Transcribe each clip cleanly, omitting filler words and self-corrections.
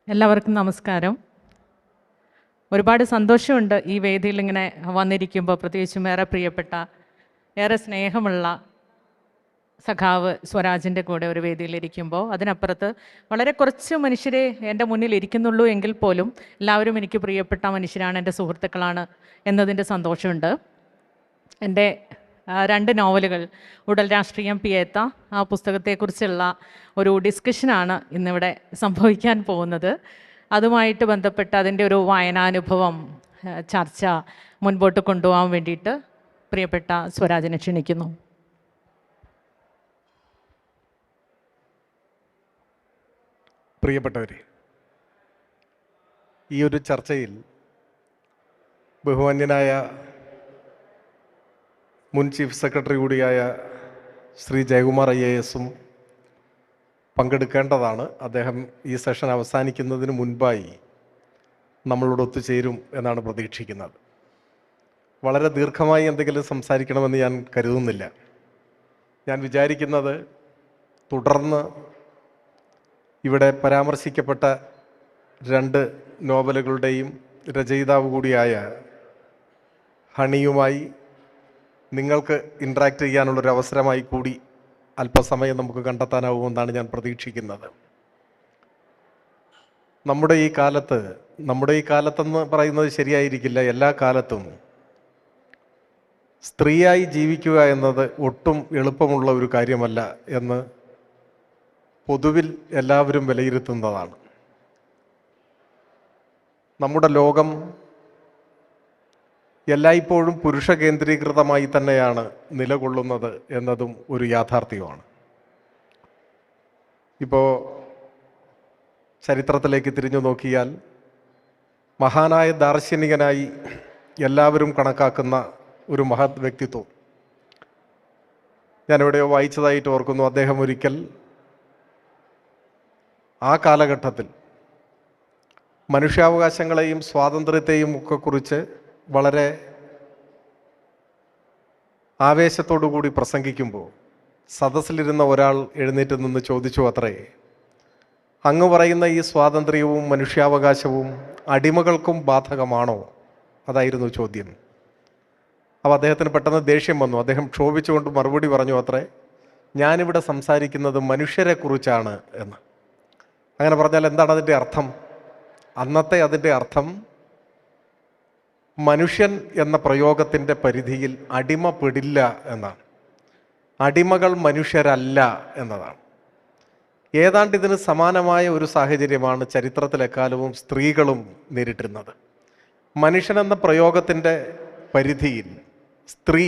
എല്ലാവർക്കും നമസ്കാരം. ഒരുപാട് സന്തോഷമുണ്ട് ഈ വേദിയിൽ ഇങ്ങനെ വന്നിരിക്കുമ്പോൾ, പ്രത്യേകിച്ചും ഏറെ പ്രിയപ്പെട്ട, ഏറെ സ്നേഹമുള്ള സഖാവ് സ്വരാജിൻ്റെ കൂടെ ഒരു വേദിയിലിരിക്കുമ്പോൾ. അതിനപ്പുറത്ത് വളരെ കുറച്ച് മനുഷ്യരെ എൻ്റെ മുന്നിൽ ഇരിക്കുന്നുള്ളൂ എങ്കിൽ പോലും എല്ലാവരും എനിക്ക് പ്രിയപ്പെട്ട മനുഷ്യരാണ്, എൻ്റെ സുഹൃത്തുക്കളാണ് എന്നതിൻ്റെ സന്തോഷമുണ്ട്. എൻ്റെ 2 നോവലുകൾ ഉടൽ രാഷ്ട്രീയം, പിയേത്ത, ആ പുസ്തകത്തെക്കുറിച്ചുള്ള ഒരു ഡിസ്കഷനാണ് ഇന്നിവിടെ സംഭവിക്കാൻ പോകുന്നത്. അതുമായിട്ട് ബന്ധപ്പെട്ട് അതിൻ്റെ ഒരു വായനാനുഭവം, ചർച്ച മുൻപോട്ട് കൊണ്ടുപോകാൻ വേണ്ടിയിട്ട് പ്രിയപ്പെട്ട സ്വരാജിനെ ക്ഷണിക്കുന്നു. പ്രിയപ്പെട്ടവരെ, ഈ ഒരു ചർച്ചയിൽ ബഹുമാന്യനായ മുൻ ചീഫ് സെക്രട്ടറി കൂടിയായ ശ്രീ ജയകുമാർ IAS പങ്കെടുക്കേണ്ടതാണ്. അദ്ദേഹം ഈ സെഷൻ അവസാനിക്കുന്നതിന് മുൻപായി നമ്മളോട് ഒത്തുചേരും എന്നാണ് പ്രതീക്ഷിക്കുന്നത്. വളരെ ദീർഘമായി എന്തെങ്കിലും സംസാരിക്കണമെന്ന് ഞാൻ കരുതുന്നില്ല. ഞാൻ വിചാരിക്കുന്നത് തുടർന്ന് ഇവിടെ പരാമർശിക്കപ്പെട്ട 2 നോവലുകളുടെയും രചയിതാവ് കൂടിയായ ഹണിയുമായി നിങ്ങൾക്ക് ഇൻട്രാക്ട് ചെയ്യാനുള്ളൊരു അവസരമായി കൂടി അല്പസമയം നമുക്ക് കണ്ടെത്താനാവുമെന്നാണ് ഞാൻ പ്രതീക്ഷിക്കുന്നത്. നമ്മുടെ ഈ കാലത്തെന്ന് പറയുന്നത് ശരിയായിരിക്കില്ല, എല്ലാ കാലത്തും സ്ത്രീയായി ജീവിക്കുക എന്നത് ഒട്ടും എളുപ്പമുള്ള ഒരു കാര്യമല്ല എന്ന് പൊതുവിൽ എല്ലാവരും വിലയിരുത്തുന്നതാണ്. നമ്മുടെ ലോകം എല്ലായ്പ്പോഴും പുരുഷ കേന്ദ്രീകൃതമായി തന്നെയാണ് നിലകൊള്ളുന്നത് എന്നതും ഒരു യാഥാർത്ഥ്യമാണ്. ഇപ്പോൾ ചരിത്രത്തിലേക്ക് തിരിഞ്ഞു നോക്കിയാൽ മഹാനായ ദാർശനികനായി എല്ലാവരും കണക്കാക്കുന്ന ഒരു മഹത് വ്യക്തിത്വം ഞാനിവിടെയോ വായിച്ചതായിട്ട് ഓർക്കുന്നു. അദ്ദേഹം ഒരിക്കൽ ആ കാലഘട്ടത്തിൽ മനുഷ്യാവകാശങ്ങളെയും സ്വാതന്ത്ര്യത്തെയും ഒക്കെ കുറിച്ച് വളരെ ആവേശത്തോടു കൂടി പ്രസംഗിക്കുമ്പോൾ സദസ്സിലിരുന്ന ഒരാൾ എഴുന്നേറ്റ് നിന്ന് ചോദിച്ചു അത്രേ, അങ്ങ് പറയുന്ന ഈ സ്വാതന്ത്ര്യവും മനുഷ്യാവകാശവും അടിമകൾക്കും ബാധകമാണോ? അതായിരുന്നു ചോദ്യം. അപ്പോൾ അദ്ദേഹത്തിന് പെട്ടെന്ന് ദേഷ്യം വന്നു. അദ്ദേഹം ക്ഷോഭിച്ചുകൊണ്ട് മറുപടി പറഞ്ഞു അത്രേ, ഞാനിവിടെ സംസാരിക്കുന്നത് മനുഷ്യരെക്കുറിച്ചാണ് എന്ന്. അങ്ങനെ പറഞ്ഞാൽ എന്താണ് അതിൻ്റെ അർത്ഥം? അന്നത്തെ അതിൻ്റെ അർത്ഥം മനുഷ്യൻ എന്ന പ്രയോഗത്തിൻ്റെ പരിധിയിൽ അടിമപ്പെടില്ല എന്നാണ്. അടിമകൾ മനുഷ്യരല്ല എന്നതാണ്. ഏതാണ്ട് ഇതിന് സമാനമായ ഒരു സാഹചര്യമാണ് ചരിത്രത്തിലെക്കാലവും സ്ത്രീകളും നേരിട്ടിരുന്നത്. മനുഷ്യനെന്ന പ്രയോഗത്തിൻ്റെ പരിധിയിൽ സ്ത്രീ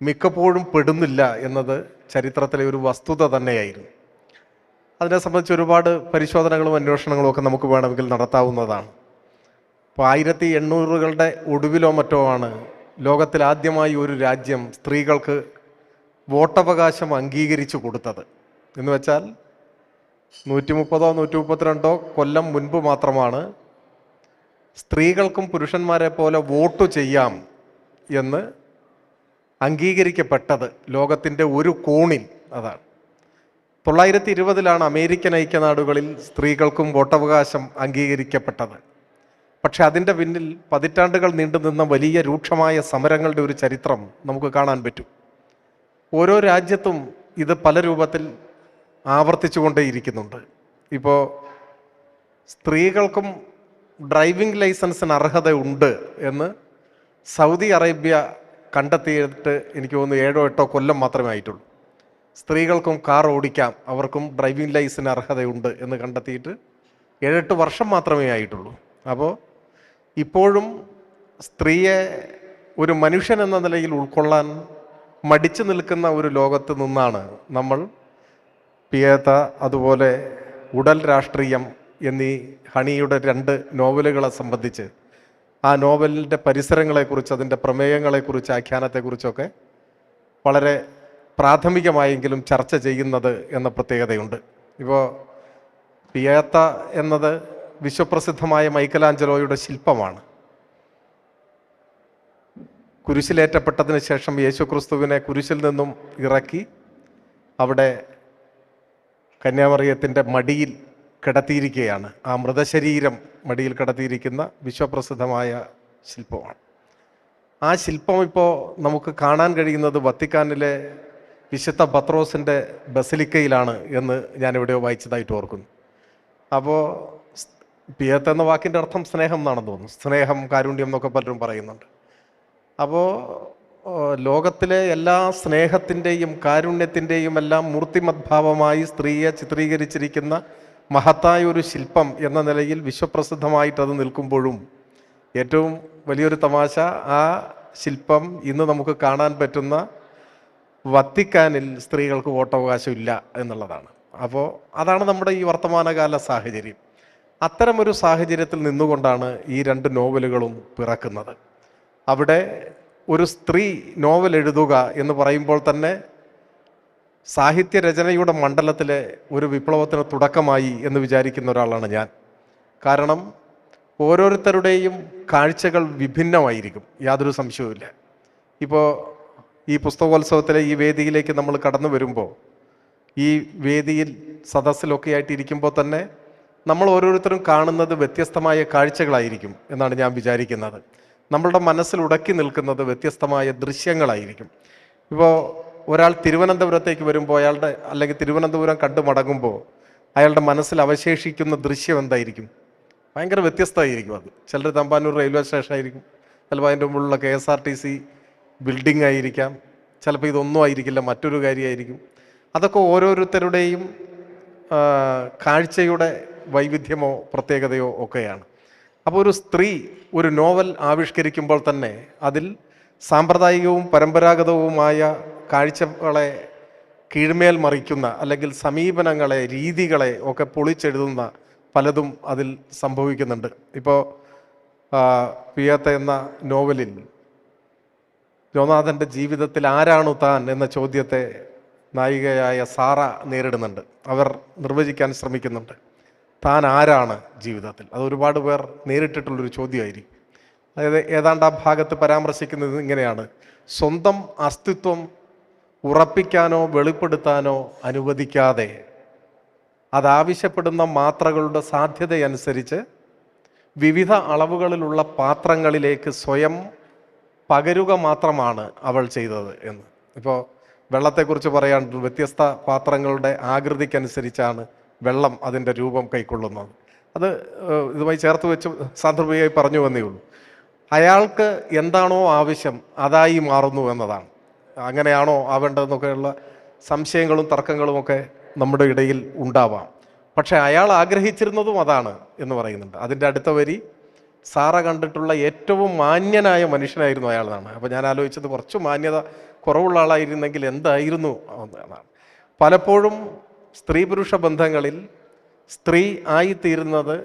മിക്കപ്പോഴും പെടുന്നില്ല എന്നത് ചരിത്രത്തിലെ ഒരു വസ്തുത തന്നെയായിരുന്നു. അതിനെ സംബന്ധിച്ച് ഒരുപാട് പരിശോധനകളും അന്വേഷണങ്ങളും ഒക്കെ നമുക്ക് വേണമെങ്കിൽ നടത്താവുന്നതാണ്. ഇപ്പോൾ 1800കളുടെ ഒടുവിലോ മറ്റോ ആണ് ലോകത്തിൽ ആദ്യമായി ഒരു രാജ്യം സ്ത്രീകൾക്ക് വോട്ടവകാശം അംഗീകരിച്ചു കൊടുത്തത്. എന്ന് വെച്ചാൽ 130 132 കൊല്ലം മുൻപ് മാത്രമാണ് സ്ത്രീകൾക്കും പുരുഷന്മാരെ പോലെ വോട്ട് ചെയ്യാം എന്ന് അംഗീകരിക്കപ്പെട്ടത് ലോകത്തിൻ്റെ ഒരു കോണിൽ. അതാണ് 920 അമേരിക്കൻ ഐക്യനാടുകളിൽ സ്ത്രീകൾക്കും വോട്ടവകാശം അംഗീകരിക്കപ്പെട്ടത്. പക്ഷെ അതിൻ്റെ പിന്നിൽ പതിറ്റാണ്ടുകൾ നീണ്ടുനിന്ന വലിയ രൂക്ഷമായ സമരങ്ങളുടെ ഒരു ചരിത്രം നമുക്ക് കാണാൻ പറ്റും. ഓരോ രാജ്യത്തും ഇത് പല രൂപത്തിൽ ആവർത്തിച്ചു കൊണ്ടേയിരിക്കുന്നുണ്ട്. ഇപ്പോൾ സ്ത്രീകൾക്കും ഡ്രൈവിംഗ് ലൈസൻസിന് അർഹതയുണ്ട് എന്ന് സൗദി അറേബ്യ കണ്ടെത്തിയിട്ട് എനിക്ക് തോന്നുന്നു 7-8 കൊല്ലം മാത്രമേ ആയിട്ടുള്ളൂ. സ്ത്രീകൾക്കും കാർ ഓടിക്കാം, അവർക്കും ഡ്രൈവിംഗ് ലൈസൻസിന് അർഹതയുണ്ട് എന്ന് കണ്ടെത്തിയിട്ട് 7-8 വർഷം മാത്രമേ ആയിട്ടുള്ളൂ. അപ്പോൾ ഇപ്പോഴും സ്ത്രീയെ ഒരു മനുഷ്യൻ എന്ന നിലയിൽ ഉൾക്കൊള്ളാൻ മടിച്ചു നിൽക്കുന്ന ഒരു ലോകത്ത് നിന്നാണ് നമ്മൾ പിയേത്ത, അതുപോലെ ഉടൽ രാഷ്ട്രീയം എന്നീ ഹണിയുടെ 2 നോവലുകളെ സംബന്ധിച്ച്, ആ നോവലിൻ്റെ പരിസരങ്ങളെക്കുറിച്ച്, അതിൻ്റെ പ്രമേയങ്ങളെക്കുറിച്ച്, ആഖ്യാനത്തെക്കുറിച്ചൊക്കെ വളരെ പ്രാഥമികമായെങ്കിലും ചർച്ച ചെയ്യുന്നത് എന്ന പ്രത്യേകതയുണ്ട്. ഇപ്പോൾ പിയേത്ത എന്നത് വിശ്വപ്രസിദ്ധമായ മൈക്കലാഞ്ചലോയുടെ ശില്പമാണ്. കുരിശിലേറ്റപ്പെട്ടതിന് ശേഷം യേശുക്രിസ്തുവിനെ കുരിശിൽ നിന്നും ഇറക്കി അവിടെ കന്യാമറിയത്തിൻ്റെ മടിയിൽ കിടത്തിയിരിക്കുകയാണ്. ആ മൃതശരീരം മടിയിൽ കിടത്തിയിരിക്കുന്ന വിശ്വപ്രസിദ്ധമായ ശില്പമാണ്. ആ ശില്പം ഇപ്പോൾ നമുക്ക് കാണാൻ കഴിയുന്നത് വത്തിക്കാനിലെ വിശുദ്ധ പത്രോസിൻ്റെ ബസിലിക്കയിലാണ് എന്ന് ഞാൻ എവിടെയോ വായിച്ചതായിട്ട് ഓർക്കുന്നു. അപ്പോൾ പിയത്ത് എന്ന വാക്കിൻ്റെ അർത്ഥം സ്നേഹം എന്നാണെന്ന് തോന്നുന്നു. സ്നേഹം, കാരുണ്യം എന്നൊക്കെ പലരും പറയുന്നുണ്ട്. അപ്പോൾ ലോകത്തിലെ എല്ലാ സ്നേഹത്തിൻ്റെയും കാരുണ്യത്തിൻ്റെയും എല്ലാം മൂർത്തിമദ്ഭാവമായി സ്ത്രീയെ ചിത്രീകരിച്ചിരിക്കുന്ന മഹത്തായ ഒരു ശില്പം എന്ന നിലയിൽ വിശ്വപ്രസിദ്ധമായിട്ട് അത് നിൽക്കുമ്പോഴും ഏറ്റവും വലിയൊരു തമാശ, ആ ശില്പം ഇന്ന് നമുക്ക് കാണാൻ പറ്റുന്ന വത്തിക്കാനിൽ സ്ത്രീകൾക്ക് വോട്ടവകാശം ഇല്ല എന്നുള്ളതാണ്. അപ്പോൾ അതാണ് നമ്മുടെ ഈ വർത്തമാനകാല സാഹചര്യം. അത്തരമൊരു സാഹചര്യത്തിൽ നിന്നുകൊണ്ടാണ് ഈ രണ്ട് നോവലുകളും പിറക്കുന്നത്. അവിടെ ഒരു സ്ത്രീ നോവൽ എഴുതുക എന്ന് പറയുമ്പോൾ തന്നെ സാഹിത്യരചനയുടെ മണ്ഡലത്തിലെ ഒരു വിപ്ലവത്തിന് തുടക്കമായി എന്ന് വിചാരിക്കുന്ന ഒരാളാണ് ഞാൻ. കാരണം ഓരോരുത്തരുടെയും കാഴ്ചകൾ വിഭിന്നമായിരിക്കും, യാതൊരു സംശയവുമില്ല. ഇപ്പോൾ ഈ പുസ്തകോത്സവത്തിലെ ഈ വേദിയിലേക്ക് നമ്മൾ കടന്നു വരുമ്പോൾ, ഈ വേദിയിൽ സദസ്സിലൊക്കെ ആയിട്ട് ഇരിക്കുമ്പോൾ തന്നെ നമ്മൾ ഓരോരുത്തരും കാണുന്നത് വ്യത്യസ്തമായ കാഴ്ചകളായിരിക്കും എന്നാണ് ഞാൻ വിചാരിക്കുന്നത്. നമ്മളുടെ മനസ്സിൽ ഉടക്കി നിൽക്കുന്നത് വ്യത്യസ്തമായ ദൃശ്യങ്ങളായിരിക്കും. ഇപ്പോൾ ഒരാൾ തിരുവനന്തപുരത്തേക്ക് വരുമ്പോൾ അല്ലെങ്കിൽ തിരുവനന്തപുരം കണ്ടു മടങ്ങുമ്പോൾ അയാളുടെ മനസ്സിൽ അവശേഷിക്കുന്ന ദൃശ്യം എന്തായിരിക്കും? ഭയങ്കര വ്യത്യസ്തമായിരിക്കും. അത് ചിലർ തമ്പാനൂർ റെയിൽവേ സ്റ്റേഷൻ ആയിരിക്കും, ചിലപ്പോൾ അതിൻ്റെ മുകളിലുള്ള KSRTC ബിൽഡിംഗ് ആയിരിക്കാം, ചിലപ്പോൾ ഇതൊന്നും ആയിരിക്കില്ല, മറ്റൊരു കാര്യമായിരിക്കും. അതൊക്കെ ഓരോരുത്തരുടെയും കാഴ്ചയുടെ വൈവിധ്യമോ പ്രത്യേകതയോ ഒക്കെയാണ്. അപ്പോൾ ഒരു സ്ത്രീ ഒരു നോവൽ ആവിഷ്കരിക്കുമ്പോൾ തന്നെ അതിൽ സാമ്പ്രദായികവും പരമ്പരാഗതവുമായ കാഴ്ചകളെ കീഴ്മേൽ മറിക്കുന്ന അല്ലെങ്കിൽ സമീപനങ്ങളെ, രീതികളെ ഒക്കെ പൊളിച്ചെഴുതുന്ന പലതും അതിൽ സംഭവിക്കുന്നുണ്ട്. ഇപ്പോൾ പിയത്ത് എന്ന നോവലിൽ ജോനാഥൻ്റെ ജീവിതത്തിൽ ആരാണു താൻ എന്ന ചോദ്യത്തെ നായികയായ സാറ നേരിടുന്നുണ്ട്. അവർ നിർവചിക്കാൻ ശ്രമിക്കുന്നുണ്ട്, താൻ ആരാണ് ജീവിതത്തിൽ. അത് ഒരുപാട് പേർ നേരിട്ടിട്ടുള്ളൊരു ചോദ്യമായിരിക്കും. അതായത് ഏതാണ്ട് ആ ഭാഗത്ത് പരാമർശിക്കുന്നത് ഇങ്ങനെയാണ്: സ്വന്തം അസ്തിത്വം ഉറപ്പിക്കാനോ വെളിപ്പെടുത്താനോ അനുവദിക്കാതെ അതാവശ്യപ്പെടുന്ന മാത്രകളുടെ സാധ്യതയനുസരിച്ച് വിവിധ അളവുകളിലുള്ള പാത്രങ്ങളിലേക്ക് സ്വയം പകരുക മാത്രമാണ് അവൾ ചെയ്തത് എന്ന്. ഇപ്പോൾ വെള്ളത്തെക്കുറിച്ച് പറയാണ്ട് വ്യത്യസ്ത പാത്രങ്ങളുടെ ആകൃതിക്കനുസരിച്ചാണ് വെള്ളം അതിൻ്റെ രൂപം കൈക്കൊള്ളുന്നത്. അത് ഇതുമായി ചേർത്ത് വെച്ച് സാന്ദർഭികമായി പറഞ്ഞു വന്നേ ഉള്ളൂ. അയാൾക്ക് എന്താണോ ആവശ്യം അതായി മാറുന്നു എന്നതാണ്. അങ്ങനെയാണോ ആവേണ്ടതെന്നൊക്കെയുള്ള സംശയങ്ങളും തർക്കങ്ങളുമൊക്കെ നമ്മുടെ ഇടയിൽ ഉണ്ടാവാം. പക്ഷെ അയാൾ ആഗ്രഹിച്ചിരുന്നതും അതാണ് എന്ന് പറയുന്നുണ്ട്. അതിൻ്റെ അടുത്ത വരി, സാറ കണ്ടിട്ടുള്ള ഏറ്റവും മാന്യനായ മനുഷ്യനായിരുന്നു അയാളെന്നാണ്. അപ്പോൾ ഞാൻ ആലോചിച്ചത്, കുറച്ച് മാന്യത കുറവുള്ള ആളായിരുന്നെങ്കിൽ എന്തായിരുന്നു എന്നാണ്. പലപ്പോഴും സ്ത്രീ പുരുഷ ബന്ധങ്ങളിൽ സ്ത്രീ ആയിത്തീരുന്നത്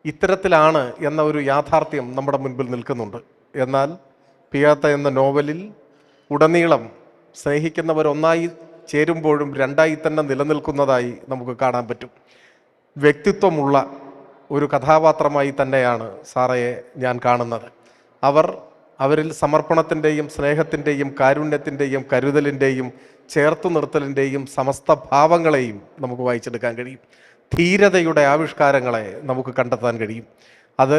ഇത്തരത്തിലാണ് എന്ന ഒരു യാഥാർത്ഥ്യം നമ്മുടെ മുൻപിൽ നിൽക്കുന്നുണ്ട്. എന്നാൽ പിയാത്ത എന്ന നോവലിൽ ഉടനീളം സ്നേഹിക്കുന്നവർ ഒന്നായി ചേരുമ്പോഴും രണ്ടായി തന്നെ നിലനിൽക്കുന്നതായി നമുക്ക് കാണാൻ പറ്റും. വ്യക്തിത്വമുള്ള ഒരു കഥാപാത്രമായി തന്നെയാണ് സാറയെ ഞാൻ കാണുന്നത്. അവരിൽ സമർപ്പണത്തിൻ്റെയും സ്നേഹത്തിൻ്റെയും കാരുണ്യത്തിൻ്റെയും കരുതലിൻ്റെയും ചേർത്തു നിർത്തലിൻ്റെയും സമസ്ത ഭാവങ്ങളെയും നമുക്ക് വായിച്ചെടുക്കാൻ കഴിയും. ധീരതയുടെ ആവിഷ്കാരങ്ങളെ നമുക്ക് കണ്ടെത്താൻ കഴിയും. അത്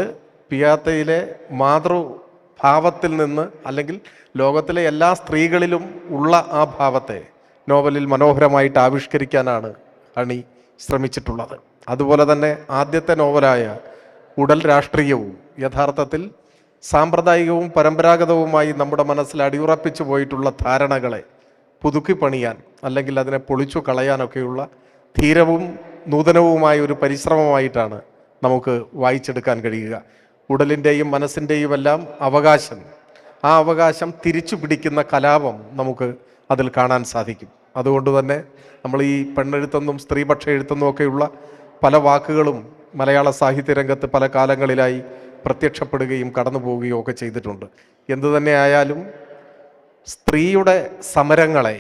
പിയാത്തയിലെ മാതൃഭാവത്തിൽ നിന്ന്, അല്ലെങ്കിൽ ലോകത്തിലെ എല്ലാ സ്ത്രീകളിലും ഉള്ള ആ ഭാവത്തെ നോവലിൽ മനോഹരമായിട്ട് ആവിഷ്കരിക്കാനാണ് അണി ശ്രമിച്ചിട്ടുള്ളത്. അതുപോലെ തന്നെ ആദ്യത്തെ നോവലായ ഉടൽ രാഷ്ട്രീയവും യഥാർത്ഥത്തിൽ സാമ്പ്രദായികവും പരമ്പരാഗതവുമായി നമ്മുടെ മനസ്സിൽ അടിയുറപ്പിച്ചു പോയിട്ടുള്ള ധാരണകളെ പുതുക്കി പണിയാൻ, അല്ലെങ്കിൽ അതിനെ പൊളിച്ചു കളയാനൊക്കെയുള്ള ധീരവും നൂതനവുമായ ഒരു പരിശ്രമമായിട്ടാണ് നമുക്ക് വായിച്ചെടുക്കാൻ കഴിയുക. ഉടലിൻ്റെയും മനസ്സിൻ്റെയും എല്ലാം അവകാശം, ആ അവകാശം തിരിച്ചു പിടിക്കുന്ന കലാപം നമുക്ക് അതിൽ കാണാൻ സാധിക്കും. അതുകൊണ്ട് തന്നെ നമ്മൾ ഈ പെണ്ണെഴുത്തെന്നും സ്ത്രീപക്ഷ എഴുത്തെന്നും ഒക്കെയുള്ള പല വാക്കുകളും മലയാള സാഹിത്യരംഗത്ത് പല കാലങ്ങളിലായി പ്രത്യക്ഷപ്പെടുകയും കടന്നു പോവുകയും ഒക്കെ ചെയ്തിട്ടുണ്ട്. എന്തു തന്നെ ആയാലും സ്ത്രീയുടെ സമരങ്ങളെ,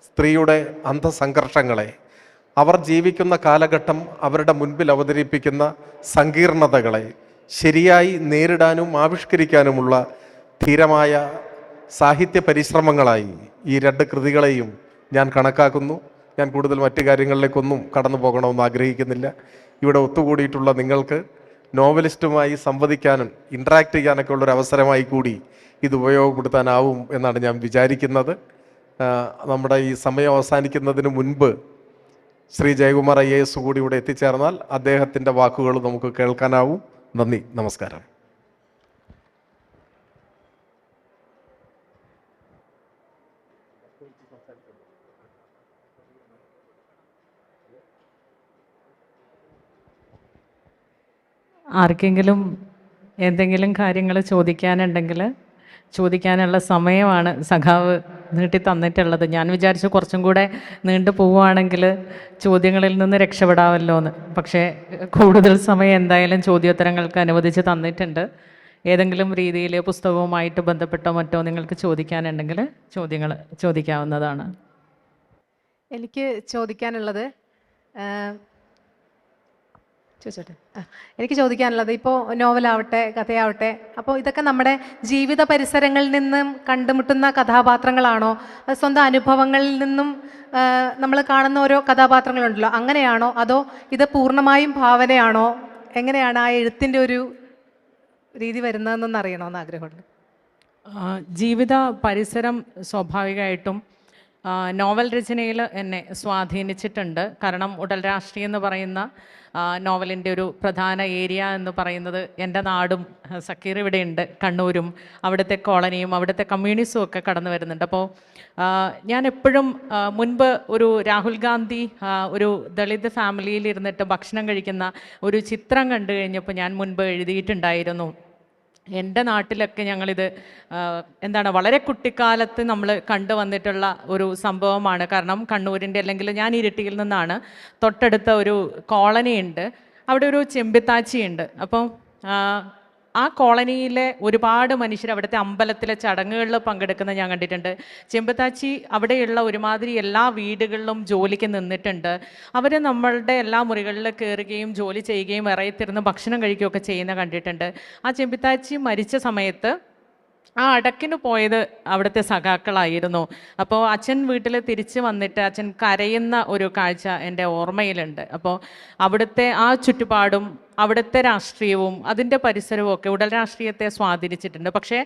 സ്ത്രീയുടെ അന്തസംഘർഷങ്ങളെ, അവർ ജീവിക്കുന്ന കാലഘട്ടം അവരുടെ മുൻപിൽ അവതരിപ്പിക്കുന്ന സങ്കീർണതകളെ ശരിയായി നേരിടാനും ആവിഷ്കരിക്കാനുമുള്ള ധീരമായ സാഹിത്യ പരിശ്രമങ്ങളായി ഈ രണ്ട് കൃതികളെയും ഞാൻ കണക്കാക്കുന്നു. ഞാൻ കൂടുതൽ മറ്റു കാര്യങ്ങളിലേക്കൊന്നും കടന്നു പോകണമെന്ന് ആഗ്രഹിക്കുന്നില്ല. ഇവിടെ ഒത്തുകൂടിയിട്ടുള്ള നിങ്ങൾക്ക് നോവലിസ്റ്റുമായി സംവദിക്കാനും ഇൻട്രാക്ട് ചെയ്യാനൊക്കെ ഉള്ളൊരു അവസരമായി കൂടി ഇത് ഉപയോഗപ്പെടുത്താനാവും എന്നാണ് ഞാൻ വിചാരിക്കുന്നത്. നമ്മുടെ ഈ സമയം അവസാനിക്കുന്നതിന് മുൻപ് ശ്രീ ജയകുമാർ IAS കൂടി ഇവിടെ എത്തിച്ചേർന്നാൽ അദ്ദേഹത്തിൻ്റെ വാക്കുകൾ നമുക്ക് കേൾക്കാനാവും. നന്ദി, നമസ്കാരം. ആർക്കെങ്കിലും എന്തെങ്കിലും കാര്യങ്ങൾ ചോദിക്കാനുണ്ടെങ്കിൽ ചോദിക്കാനുള്ള സമയമാണ് സഖാവ് നീട്ടി തന്നിട്ടുള്ളത്. ഞാൻ വിചാരിച്ചു കുറച്ചും കൂടെ നീണ്ടു പോവുകയാണെങ്കിൽ ചോദ്യങ്ങളിൽ നിന്ന് രക്ഷപ്പെടാമല്ലോ എന്ന്. പക്ഷേ കൂടുതൽ സമയം എന്തായാലും ചോദ്യോത്തരങ്ങൾക്ക് അനുവദിച്ച് തന്നിട്ടുണ്ട്. ഏതെങ്കിലും രീതിയിൽ പുസ്തകവുമായിട്ട് ബന്ധപ്പെട്ടോ മറ്റോ നിങ്ങൾക്ക് ചോദിക്കാനുണ്ടെങ്കിൽ ചോദ്യങ്ങൾ ചോദിക്കാവുന്നതാണ്. എനിക്ക് ചോദിക്കാനുള്ളത് ചോദിച്ചോട്ടെ. എനിക്ക് ചോദിക്കാനുള്ളത്, ഇപ്പോൾ നോവലാവട്ടെ കഥയാവട്ടെ, അപ്പോൾ ഇതൊക്കെ നമ്മുടെ ജീവിത പരിസരങ്ങളിൽ നിന്നും കണ്ടുമുട്ടുന്ന കഥാപാത്രങ്ങളാണോ, സ്വന്തം അനുഭവങ്ങളിൽ നിന്നും നമ്മൾ കാണുന്ന ഓരോ കഥാപാത്രങ്ങളുണ്ടല്ലോ, അങ്ങനെയാണോ, അതോ ഇത് പൂർണ്ണമായും ഭാവനയാണോ? എങ്ങനെയാണ് ആ എഴുത്തിൻ്റെ ഒരു രീതി വരുന്നതെന്നൊന്ന് അറിയണമെന്ന് ആഗ്രഹമുണ്ട്. ജീവിത പരിസരം സ്വാഭാവികമായിട്ടും നോവൽ രചനയിൽ എന്നെ സ്വാധീനിച്ചിട്ടുണ്ട്. കാരണം ഉടൽ രാഷ്ട്രീയം എന്ന് പറയുന്ന നോവലിൻ്റെ ഒരു പ്രധാന ഏരിയ എന്ന് പറയുന്നത് എൻ്റെ നാടും, സക്കീർ ഇവിടെയുണ്ട്, കണ്ണൂരും അവിടുത്തെ കോളനിയും അവിടുത്തെ കമ്മ്യൂണിസവും ഒക്കെ കടന്നു വരുന്നുണ്ട്. അപ്പോൾ ഞാൻ എപ്പോഴും മുൻപ് ഒരു രാഹുൽ ഗാന്ധി ഒരു ദളിത് ഫാമിലിയിൽ ഇരുന്നിട്ട് ഭക്ഷണം കഴിക്കുന്ന ഒരു ചിത്രം കണ്ടു കഴിഞ്ഞപ്പോൾ ഞാൻ മുൻപ് എഴുതിയിട്ടുണ്ടായിരുന്നു, എൻ്റെ നാട്ടിലൊക്കെ ഞങ്ങളിത് വളരെ കുട്ടിക്കാലത്ത് നമ്മൾ കണ്ടുവന്നിട്ടുള്ള ഒരു സംഭവമാണ്. കാരണം കണ്ണൂരിൻ്റെ, അല്ലെങ്കിൽ ഞാൻ ഇരിട്ടിയിൽ നിന്നാണ്, തൊട്ടടുത്ത ഒരു കോളനി ഉണ്ട്, അവിടെ ഒരു ചെമ്പിത്താച്ചിയുണ്ട്. അപ്പം ആ കോളനിയിലെ ഒരുപാട് മനുഷ്യർ അവിടുത്തെ അമ്പലത്തിലെ ചടങ്ങുകളിൽ പങ്കെടുക്കുന്നത് ഞാൻ കണ്ടിട്ടുണ്ട്. ചെമ്പത്താച്ചി അവിടെയുള്ള ഒരുമാതിരി എല്ലാ വീടുകളിലും ജോലിക്ക് നിന്നിട്ടുണ്ട്. അവർ നമ്മളുടെ എല്ലാ മുറികളിൽ കയറുകയും ജോലി ചെയ്യുകയും ഇറയത്തിരുന്ന് ഭക്ഷണം കഴിക്കുകയൊക്കെ ചെയ്യുന്ന കണ്ടിട്ടുണ്ട്. ആ ചെമ്പത്താച്ചി മരിച്ച സമയത്ത് ആ അടക്കിന് പോയത് അവിടുത്തെ സഖാക്കളായിരുന്നു. അപ്പോൾ അച്ഛൻ വീട്ടിൽ തിരിച്ച് വന്നിട്ട് അച്ഛൻ കരയുന്ന ഒരു കാഴ്ച എൻ്റെ ഓർമ്മയിലുണ്ട്. അപ്പോൾ അവിടുത്തെ ആ ചുറ്റുപാടും അവിടുത്തെ രാഷ്ട്രീയവും അതിൻ്റെ പരിസരവും ഒക്കെ ഉടൽ രാഷ്ട്രീയത്തെ സ്വാധീനിച്ചിട്ടുണ്ട്. പക്ഷേ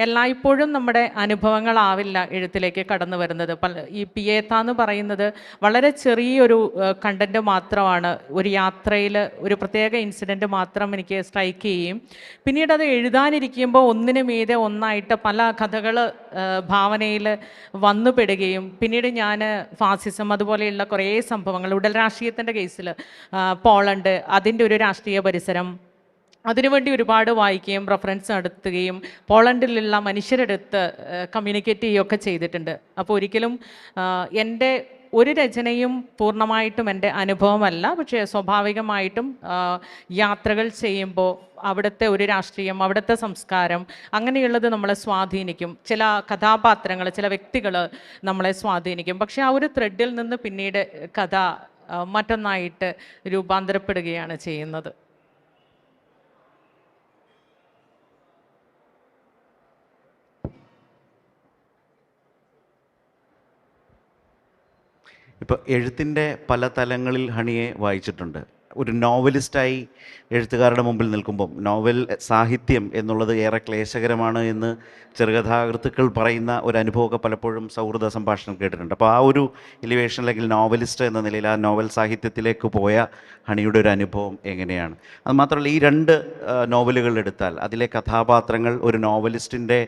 എല്ലായ്പ്പോഴും നമ്മുടെ അനുഭവങ്ങളാവില്ല എഴുത്തിലേക്ക് കടന്നു വരുന്നത്. ഈ പിയേത്ത എന്ന് പറയുന്നത് വളരെ ചെറിയൊരു കണ്ടൻറ്റ് മാത്രമാണ്. ഒരു യാത്രയിൽ ഒരു പ്രത്യേക ഇൻസിഡൻറ്റ് മാത്രം എനിക്ക് സ്ട്രൈക്ക് ചെയ്യുകയും പിന്നീട് അത് എഴുതാനിരിക്കുമ്പോൾ ഒന്നിനു മീതെ ഒന്നായിട്ട് പല കഥകൾ ഭാവനയിൽ വന്നുപെടുകയും പിന്നീട് ഞാൻ ഫാസിസം അതുപോലെയുള്ള കുറേ സംഭവങ്ങൾ, ഉടൽ രാഷ്ട്രീയത്തിൻ്റെ കേസിൽ പോളണ്ട്, അതിൻ്റെ ഒരു രാഷ്ട്രീയ പരിസരം, അതിനുവേണ്ടി ഒരുപാട് വായിക്കുകയും റെഫറൻസ് നടത്തുകയും പോളണ്ടിലുള്ള മനുഷ്യരെടുത്ത് കമ്മ്യൂണിക്കേറ്റ് ചെയ്യുകയൊക്കെ ചെയ്തിട്ടുണ്ട്. അപ്പോൾ ഒരിക്കലും എൻ്റെ ഒരു രചനയും പൂർണ്ണമായിട്ടും എൻ്റെ അനുഭവമല്ല. പക്ഷേ സ്വാഭാവികമായിട്ടും യാത്രകൾ ചെയ്യുമ്പോൾ അവിടുത്തെ ഒരു രാഷ്ട്രീയം, അവിടുത്തെ സംസ്കാരം, അങ്ങനെയുള്ളത് നമ്മളെ സ്വാധീനിക്കും. ചില കഥാപാത്രങ്ങൾ, ചില വ്യക്തികൾ നമ്മളെ സ്വാധീനിക്കും. പക്ഷേ ആ ഒരു ത്രെഡിൽ നിന്ന് പിന്നീട് കഥ മറ്റൊന്നായിട്ട് രൂപാന്തരപ്പെടുകയാണ് ചെയ്യുന്നത്. ഇപ്പോൾ എഴുത്തിൻ്റെ പല തലങ്ങളിൽ ഹണിയെ വായിച്ചിട്ടുണ്ട്. ഒരു നോവലിസ്റ്റായി എഴുത്തുകാരുടെ മുമ്പിൽ നിൽക്കുമ്പം നോവൽ സാഹിത്യം എന്നുള്ളത് ഏറെ ക്ലേശകരമാണ് എന്ന് ചെറുകഥാകൃത്തുക്കൾ പറയുന്ന ഒരു അനുഭവമൊക്കെ പലപ്പോഴും സൗഹൃദ സംഭാഷണം കേട്ടിട്ടുണ്ട്. അപ്പോൾ ആ ഒരു എലിവേഷൻ, അല്ലെങ്കിൽ നോവലിസ്റ്റ് എന്ന നിലയിൽ ആ നോവൽ സാഹിത്യത്തിലേക്ക് പോയ ഹണിയുടെ ഒരു അനുഭവം എങ്ങനെയാണ്? അതുമാത്രമല്ല, ഈ രണ്ട് നോവലുകൾ എടുത്താൽ അതിലെ കഥാപാത്രങ്ങൾ ഒരു നോവലിസ്റ്റിൻ്റെ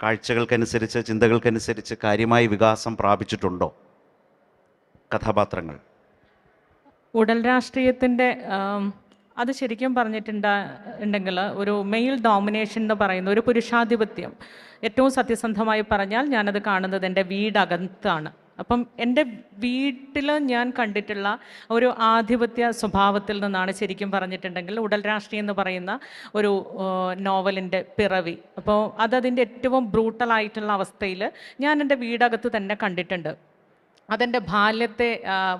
കാഴ്ചകൾക്കനുസരിച്ച്, ചിന്തകൾക്കനുസരിച്ച് കാര്യമായി വികാസം പ്രാപിച്ചിട്ടുണ്ടോ കഥാപാത്രങ്ങൾ? ഉടൽ രാഷ്ട്രീയത്തിൻ്റെ അത് ശരിക്കും പറഞ്ഞിട്ടുണ്ടെങ്കിൽ ഒരു മെയിൽ ഡോമിനേഷൻ എന്ന് പറയുന്ന ഒരു പുരുഷാധിപത്യം, ഏറ്റവും സത്യസന്ധമായി പറഞ്ഞാൽ ഞാനത് കാണുന്നത് എൻ്റെ വീടകത്താണ്. അപ്പം എൻ്റെ വീട്ടിൽ ഞാൻ കണ്ടിട്ടുള്ള ഒരു ആധിപത്യ സ്വഭാവത്തിൽ നിന്നാണ് ശരിക്കും പറഞ്ഞിട്ടുണ്ടെങ്കിൽ ഉടൽ രാഷ്ട്രീയം എന്ന് പറയുന്ന ഒരു നോവലിൻ്റെ പിറവി. അപ്പോൾ അതതിൻ്റെ ഏറ്റവും ബ്രൂട്ടലായിട്ടുള്ള അവസ്ഥയിൽ ഞാൻ എൻ്റെ വീടകത്ത് തന്നെ കണ്ടിട്ടുണ്ട്. അതെൻ്റെ ബാല്യത്തെ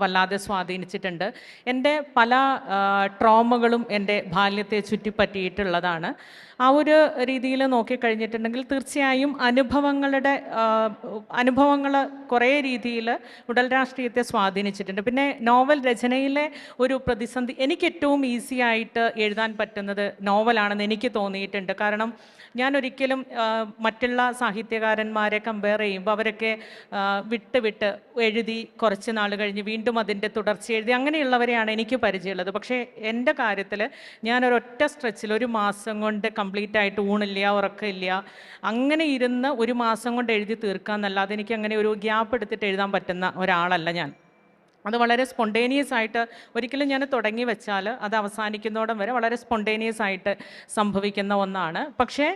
വല്ലാതെ സ്വാധീനിച്ചിട്ടുണ്ട്. എൻ്റെ പല ട്രോമകളും എൻ്റെ ബാല്യത്തെ ചുറ്റിപ്പറ്റിയിട്ടുള്ളതാണ്. ആ ഒരു രീതിയിൽ നോക്കിക്കഴിഞ്ഞിട്ടുണ്ടെങ്കിൽ തീർച്ചയായും അനുഭവങ്ങൾ കുറേ രീതിയിൽ ഉടൽ രാഷ്ട്രീയത്തെ സ്വാധീനിച്ചിട്ടുണ്ട്. പിന്നെ നോവൽ രചനയിലെ ഒരു പ്രതിസന്ധി, എനിക്ക് ഏറ്റവും ഈസി ആയിട്ട് എഴുതാൻ പറ്റുന്നത് നോവലാണെന്ന് എനിക്ക് തോന്നിയിട്ടുണ്ട്. കാരണം ഞാനൊരിക്കലും മറ്റുള്ള സാഹിത്യകാരന്മാരെ കമ്പയർ ചെയ്യുമ്പോൾ അവരൊക്കെ വിട്ട് എഴുതി കുറച്ച് നാൾ കഴിഞ്ഞ് വീണ്ടും അതിൻ്റെ തുടർച്ച എഴുതി അങ്ങനെയുള്ളവരെയാണ് എനിക്ക് പരിചയമുള്ളത്. പക്ഷേ എൻ്റെ കാര്യത്തിൽ ഞാനൊരൊറ്റ സ്ട്രെച്ചിൽ 1 മാസം കൊണ്ട് കംപ്ലീറ്റ് ആയിട്ട് ഊണില്ല, ഉറക്കമില്ല, അങ്ങനെ ഇരുന്ന് 1 മാസം കൊണ്ട് എഴുതി തീർക്കാമെന്നല്ലാതെ എനിക്ക് അങ്ങനെ ഒരു ഗ്യാപ്പ് എടുത്തിട്ട് എഴുതാൻ പറ്റുന്ന ഒരാളല്ല ഞാൻ. അത് വളരെ സ്പോണ്ടേനിയസ് ആയിട്ട് ഒരിക്കലും ഞാൻ തുടങ്ങി വെച്ചാൽ അത് അവസാനിക്കുന്നോടം വരെ വളരെ സ്പോണ്ടേനിയസ് ആയിട്ട് സംഭവിക്കുന്ന ഒന്നാണ്. പക്ഷേ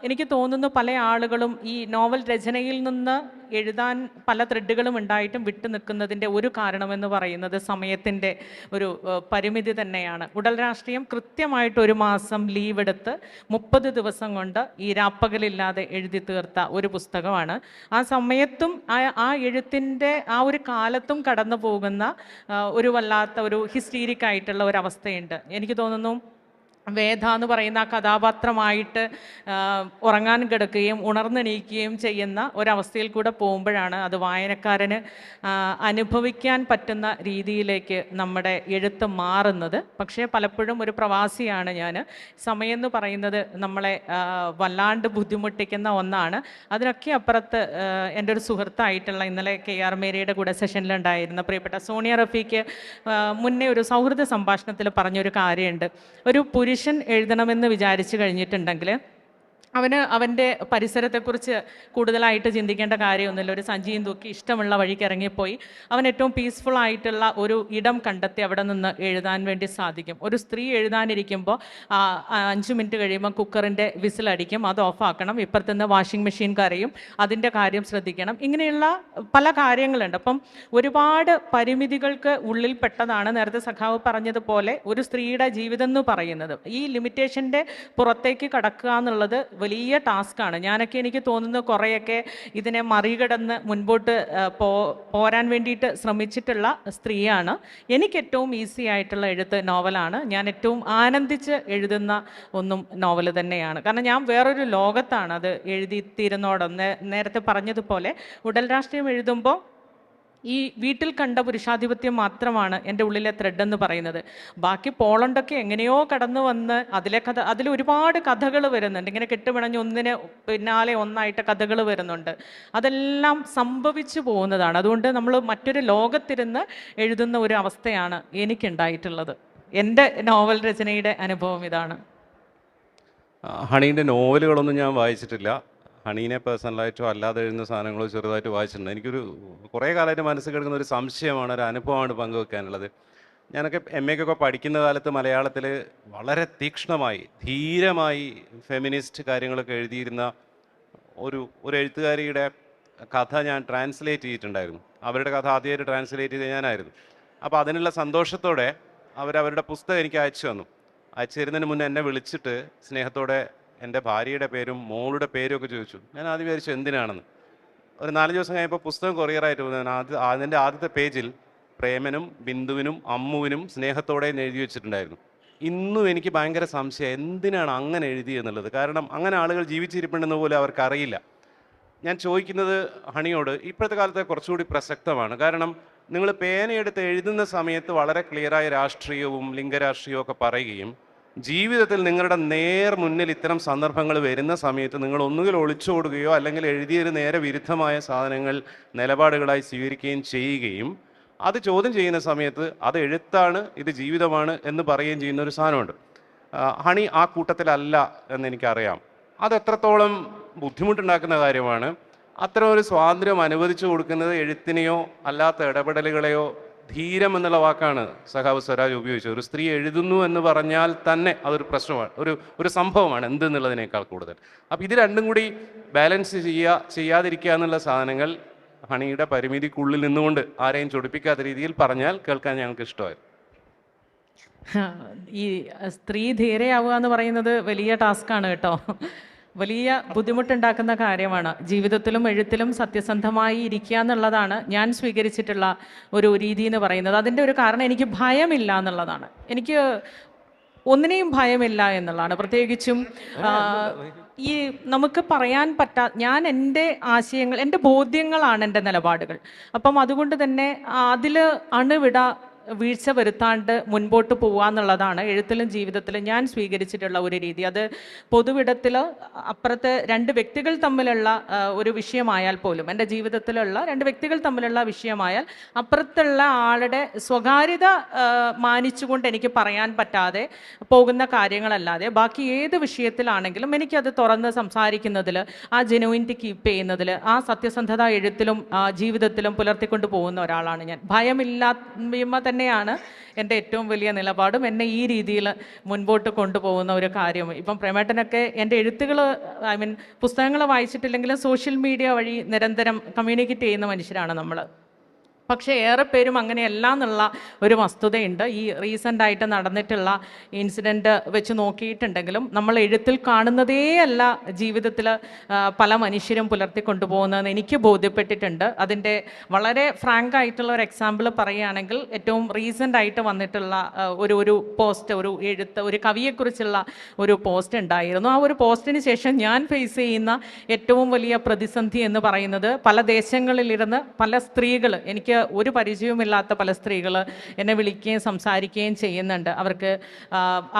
എനിക്ക് തോന്നുന്നു പല ആളുകളും ഈ നോവൽ രചനയിൽ നിന്ന് എഴുതാൻ പല ത്രെഡുകളും ഉണ്ടായിട്ടും വിട്ടു നിൽക്കുന്നതിൻ്റെ ഒരു കാരണമെന്ന് പറയുന്നത് സമയത്തിൻ്റെ ഒരു പരിമിതി തന്നെയാണ്. ഉടൽ രാഷ്ട്രീയം കൃത്യമായിട്ട് 1 മാസം ലീവ് എടുത്ത് 30 ദിവസം കൊണ്ട് ഈ രാപ്പകലില്ലാതെ എഴുതി തീർത്ത ഒരു പുസ്തകമാണ്. ആ സമയത്തും ആ എഴുത്തിൻ്റെ ആ ഒരു കാലത്തും കടന്നു പോകുന്ന ഒരു വല്ലാത്ത ഒരു ഹിസ്റ്റീരിക് ആയിട്ടുള്ള ഒരവസ്ഥയുണ്ട്. എനിക്ക് തോന്നുന്നു വേദ എന്ന് പറയുന്ന ആ കഥാപാത്രമായിട്ട് ഉറങ്ങാൻ കിടക്കുകയും ഉണർന്നെണീക്കുകയും ചെയ്യുന്ന ഒരവസ്ഥയിൽ കൂടെ പോകുമ്പോഴാണ് അത് വായനക്കാരന് അനുഭവിക്കാൻ പറ്റുന്ന രീതിയിലേക്ക് നമ്മുടെ എഴുത്ത് മാറുന്നത്. പക്ഷേ പലപ്പോഴും ഒരു പ്രവാസിയാണ് ഞാൻ. സമയം എന്ന് പറയുന്നത് നമ്മളെ വല്ലാണ്ട് ബുദ്ധിമുട്ടിക്കുന്ന ഒന്നാണ്. അതിനൊക്കെ അപ്പുറത്ത് എൻ്റെ ഒരു സുഹൃത്തായിട്ടുള്ള ഇന്നലെ KR മേരിയുടെ കൂടെ സെഷനിലുണ്ടായിരുന്ന പ്രിയപ്പെട്ട സോണിയ റഫീക്ക് മുന്നേ ഒരു സൗഹൃദ സംഭാഷണത്തിൽ പറഞ്ഞൊരു കാര്യമുണ്ട്. ഒരു പുരുഷൻ എഴുതണമെന്ന് വിചാരിച്ചു കഴിഞ്ഞിട്ടുണ്ടെങ്കിൽ അവൻ്റെ പരിസരത്തെക്കുറിച്ച് കൂടുതലായിട്ട് ചിന്തിക്കേണ്ട കാര്യമൊന്നുമില്ല. ഒരു സഞ്ചിയും തൂക്കി ഇഷ്ടമുള്ള വഴിക്ക് ഇറങ്ങിപ്പോയി അവൻ ഏറ്റവും പീസ്ഫുൾ ആയിട്ടുള്ള ഒരു ഇടം കണ്ടെത്തി അവിടെ നിന്ന് എഴുതാൻ വേണ്ടി സാധിക്കും. ഒരു സ്ത്രീ എഴുതാനിരിക്കുമ്പോൾ 5 മിനിറ്റ് കഴിയുമ്പോൾ കുക്കറിൻ്റെ വിസിലടിക്കും, അത് ഓഫാക്കണം, ഇപ്പുറത്തുനിന്ന് വാഷിംഗ് മെഷീൻ കരയും, അതിൻ്റെ കാര്യം ശ്രദ്ധിക്കണം. ഇങ്ങനെയുള്ള പല കാര്യങ്ങളുണ്ട്. അപ്പം ഒരുപാട് പരിമിതികൾക്ക് ഉള്ളിൽ പെട്ടതാണ് നേരത്തെ സഖാവ് പറഞ്ഞതുപോലെ ഒരു സ്ത്രീയുടെ ജീവിതം എന്ന് പറയുന്നത്. ഈ ലിമിറ്റേഷൻ്റെ പുറത്തേക്ക് കടക്കുക എന്നുള്ളത് വലിയ ടാസ്ക്കാണ്. ഞാനൊക്കെ എനിക്ക് തോന്നുന്നു കുറേയൊക്കെ ഇതിനെ മറികടന്ന് മുൻപോട്ട് പോരാൻ വേണ്ടിയിട്ട് ശ്രമിച്ചിട്ടുള്ള സ്ത്രീയാണ്. എനിക്ക് ഏറ്റവും ഈസി ആയിട്ടുള്ള എഴുത്ത് നോവലാണ്. ഞാൻ ഏറ്റവും ആനന്ദിച്ച് എഴുതുന്ന ഒന്നും നോവൽ തന്നെയാണ്. കാരണം ഞാൻ വേറൊരു ലോകത്താണ് അത് എഴുതി തീരുന്നോടൊന്ന് നേരത്തെ പറഞ്ഞതുപോലെ ഉടൽ രാഷ്ട്രീയം എഴുതുമ്പോൾ ഈ വീട്ടിൽ കണ്ട പുരുഷാധിപത്യം മാത്രമാണ് എൻ്റെ ഉള്ളിലെ ത്രെഡ് എന്ന് പറയുന്നത്. ബാക്കി പോളണ്ടൊക്കെ എങ്ങനെയോ കടന്നു വന്ന് അതിൽ ഒരുപാട് കഥകൾ വരുന്നുണ്ട്. ഇങ്ങനെ കെട്ടുപിണഞ്ഞ് ഒന്നിന് പിന്നാലെ ഒന്നായിട്ട് കഥകൾ വരുന്നുണ്ട്. അതെല്ലാം സംഭവിച്ചു പോകുന്നതാണ്. അതുകൊണ്ട് നമ്മൾ മറ്റൊരു ലോകത്തിരുന്ന് എഴുതുന്ന ഒരു അവസ്ഥയാണ് എനിക്കുണ്ടായിട്ടുള്ളത്. എൻ്റെ നോവൽ രചനയുടെ അനുഭവം ഇതാണ്. ഹണീൻ്റെ നോവലുകളൊന്നും ഞാൻ വായിച്ചിട്ടില്ല. ഹണീനെ പേഴ്സണലായിട്ടോ അല്ലാതെ എഴുതുന്ന സാധനങ്ങളോ ചെറുതായിട്ട് വായിച്ചിട്ടുണ്ട്. എനിക്കൊരു കുറേ കാലമായിട്ട് മനസ്സിൽ കിടക്കുന്ന ഒരു സംശയമാണ്, ഒരു അനുഭവമാണ് പങ്കുവെക്കാനുള്ളത്. ഞാനൊക്കെ MA ക്കൊക്കെ പഠിക്കുന്ന കാലത്ത് മലയാളത്തിൽ വളരെ തീക്ഷ്ണമായി ധീരമായി ഫെമിനിസ്റ്റ് കാര്യങ്ങളൊക്കെ എഴുതിയിരുന്ന ഒരു എഴുത്തുകാരിയുടെ കഥ ഞാൻ ട്രാൻസ്ലേറ്റ് ചെയ്തിട്ടുണ്ടായിരുന്നു. അവരുടെ കഥ ആദ്യമായിട്ട് ട്രാൻസ്ലേറ്റ് ചെയ്ത് ഞാനായിരുന്നു. അപ്പോൾ അതിനുള്ള സന്തോഷത്തോടെ അവരുടെ പുസ്തകം എനിക്ക് അയച്ചു തന്നു. അയച്ചു തരുന്നതിന് മുന്നേ എന്നെ വിളിച്ചിട്ട് സ്നേഹത്തോടെ എൻ്റെ ഭാര്യയുടെ പേരും മോളുടെ പേരും ഒക്കെ ചോദിച്ചു. ഞാൻ ആദ്യം വിചാരിച്ചു എന്തിനാണെന്ന്. ഒരു 4 ദിവസം കഴിഞ്ഞപ്പോൾ പുസ്തകം കൊറിയറായിട്ട് വന്നു. അതിൻ്റെ ആദ്യത്തെ പേജിൽ പ്രേമനും ബിന്ദുവിനും അമ്മുവിനും സ്നേഹത്തോടെ എഴുതി വെച്ചിട്ടുണ്ടായിരുന്നു. ഇന്നും എനിക്ക് ഭയങ്കര സംശയം എന്തിനാണ് അങ്ങനെ എഴുതിയെന്നുള്ളത്. കാരണം അങ്ങനെ ആളുകൾ ജീവിച്ചിരിപ്പുണ്ടെന്ന് പോലും അവർക്കറിയില്ല. ഞാൻ ചോദിക്കുന്നത് ഹണിയോട് ഇപ്പോഴത്തെ കാലത്തെ കുറച്ചുകൂടി പ്രസക്തമാണ്. കാരണം നിങ്ങൾ പേനയെടുത്ത് എഴുതുന്ന സമയത്ത് വളരെ ക്ലിയറായ രാഷ്ട്രീയവും ലിംഗരാഷ്ട്രീയവും ഒക്കെ പറയുകയും ജീവിതത്തിൽ നിങ്ങളുടെ നേർ മുന്നിൽ ഇത്തരം സന്ദർഭങ്ങൾ വരുന്ന സമയത്ത് നിങ്ങൾ ഒന്നുകിൽ ഒളിച്ചോടുകയോ അല്ലെങ്കിൽ എഴുതിയതിന് നേരെ വിരുദ്ധമായ സാധനങ്ങൾ നിലപാടുകളായി സ്വീകരിക്കുകയും ചെയ്യുകയും അത് ചോദ്യം ചെയ്യുന്ന സമയത്ത് അത് എഴുത്താണ്, ഇത് ജീവിതമാണ് എന്ന് പറയുകയും ചെയ്യുന്ന ഒരു സാധനമുണ്ട്. ഹണി ആ കൂട്ടത്തിലല്ല എന്നെനിക്കറിയാം. അത് എത്രത്തോളം ബുദ്ധിമുട്ടുണ്ടാക്കുന്ന കാര്യമാണ്. അത്തരം ഒരു സ്വാതന്ത്ര്യം അനുവദിച്ചു കൊടുക്കുന്നത് എഴുത്തിനെയോ അല്ലാത്ത ഇടപെടലുകളെയോ ധീരം എന്നുള്ള വാക്കാണ് സഖാവ് സ്വരാജ് ഉപയോഗിച്ചത്. ഒരു സ്ത്രീ എഴുതുന്നു എന്ന് പറഞ്ഞാൽ തന്നെ അതൊരു പ്രശ്നമാണ്, ഒരു സംഭവമാണ് എന്തെന്നുള്ളതിനേക്കാൾ കൂടുതൽ. അപ്പോൾ ഇത് രണ്ടും കൂടി ബാലൻസ് ചെയ്യാതിരിക്കുക എന്നുള്ള സാധനങ്ങൾ ഹണിയുടെ പരിമിതിക്കുള്ളിൽ നിന്നുകൊണ്ട് ആരെയും ചൊടിപ്പിക്കാത്ത രീതിയിൽ പറഞ്ഞാൽ കേൾക്കാൻ ഞങ്ങൾക്ക് ഇഷ്ടമായി. ഈ സ്ത്രീ ധീരയാവുക എന്ന് പറയുന്നത് വലിയ ടാസ്ക്കാണ് കേട്ടോ. വലിയ ബുദ്ധിമുട്ടുണ്ടാക്കുന്ന കാര്യമാണ്. ജീവിതത്തിലും എഴുത്തിലും സത്യസന്ധമായി ഇരിക്കുക എന്നുള്ളതാണ് ഞാൻ സ്വീകരിച്ചിട്ടുള്ള ഒരു രീതി എന്ന് പറയുന്നത്. അതിൻ്റെ ഒരു കാരണം എനിക്ക് ഭയമില്ല എന്നുള്ളതാണ്. എനിക്ക് ഒന്നിനെയും ഭയമില്ല എന്നുള്ളതാണ്. പ്രത്യേകിച്ചും ഈ നമുക്ക് പറയാൻ ഞാൻ എൻ്റെ ആശയങ്ങൾ, എൻ്റെ ബോധ്യങ്ങളാണ് എൻ്റെ നിലപാടുകൾ. അപ്പം അതുകൊണ്ട് തന്നെ അതിൽ അണുവിട വീഴ്ച വരുത്താണ്ട് മുൻപോട്ട് പോകുക എന്നുള്ളതാണ് എഴുത്തിലും ജീവിതത്തിലും ഞാൻ സ്വീകരിച്ചിട്ടുള്ള ഒരു രീതി. അത് പൊതുവിടത്തിൽ അപ്പുറത്തെ രണ്ട് വ്യക്തികൾ തമ്മിലുള്ള ഒരു വിഷയമായാൽ പോലും, എൻ്റെ ജീവിതത്തിലുള്ള രണ്ട് വ്യക്തികൾ തമ്മിലുള്ള വിഷയമായാൽ അപ്പുറത്തുള്ള ആളുടെ സ്വകാര്യത മാനിച്ചുകൊണ്ട് എനിക്ക് പറയാൻ പറ്റാതെ പോകുന്ന കാര്യങ്ങളല്ലാതെ ബാക്കി ഏത് വിഷയത്തിലാണെങ്കിലും എനിക്കത് തുറന്ന് സംസാരിക്കുന്നതിൽ, ആ ജെനുവിനിറ്റി കീപ്പ് ചെയ്യുന്നതിൽ, ആ സത്യസന്ധത എഴുത്തിലും ജീവിതത്തിലും പുലർത്തിക്കൊണ്ട് പോകുന്ന ഒരാളാണ് ഞാൻ. ഭയമില്ലായ്മ തന്നെയാണ് എൻ്റെ ഏറ്റവും വലിയ നിലപാടും എന്നെ ഈ രീതിയിൽ മുൻപോട്ട് കൊണ്ടുപോകുന്ന ഒരു കാര്യം. ഇപ്പം പ്രേമേട്ടനൊക്കെ എൻ്റെ എഴുത്തുകൾ, പുസ്തകങ്ങൾ വായിച്ചിട്ടില്ലെങ്കിലും സോഷ്യൽ മീഡിയ വഴി നിരന്തരം കമ്മ്യൂണിക്കേറ്റ് ചെയ്യുന്ന മനുഷ്യരാണ് നമ്മൾ. പക്ഷേ ഏറെ പേരും അങ്ങനെയല്ല എന്നുള്ള ഒരു വസ്തുതയുണ്ട്. ഈ റീസെൻ്റായിട്ട് നടന്നിട്ടുള്ള ഇൻസിഡൻറ്റ് വെച്ച് നോക്കിയിട്ടുണ്ടെങ്കിലും നമ്മൾ എഴുത്തിൽ കാണുന്നതേ അല്ല ജീവിതത്തിൽ പല മനുഷ്യരും പുലർത്തിക്കൊണ്ടുപോകുന്നതെന്ന് എനിക്ക് ബോധ്യപ്പെട്ടിട്ടുണ്ട്. അതിൻ്റെ വളരെ ഫ്രാങ്ക് ആയിട്ടുള്ള ഒരു എക്സാമ്പിൾ പറയുകയാണെങ്കിൽ, ഏറ്റവും റീസെൻ്റായിട്ട് വന്നിട്ടുള്ള ഒരു പോസ്റ്റ്, ഒരു കവിയെക്കുറിച്ചുള്ള ഒരു പോസ്റ്റ് ഉണ്ടായിരുന്നു. ആ ഒരു പോസ്റ്റിന് ശേഷം ഞാൻ ഫേസ് ചെയ്യുന്ന ഏറ്റവും വലിയ പ്രതിസന്ധി എന്ന് പറയുന്നത്, പല ദേശങ്ങളിലിരുന്ന് പല സ്ത്രീകൾ, എനിക്ക് ഒരു പരിചയവുമില്ലാത്ത പല സ്ത്രീകൾ എന്നെ വിളിക്കുകയും സംസാരിക്കുകയും ചെയ്യുന്നുണ്ട്. അവർക്ക്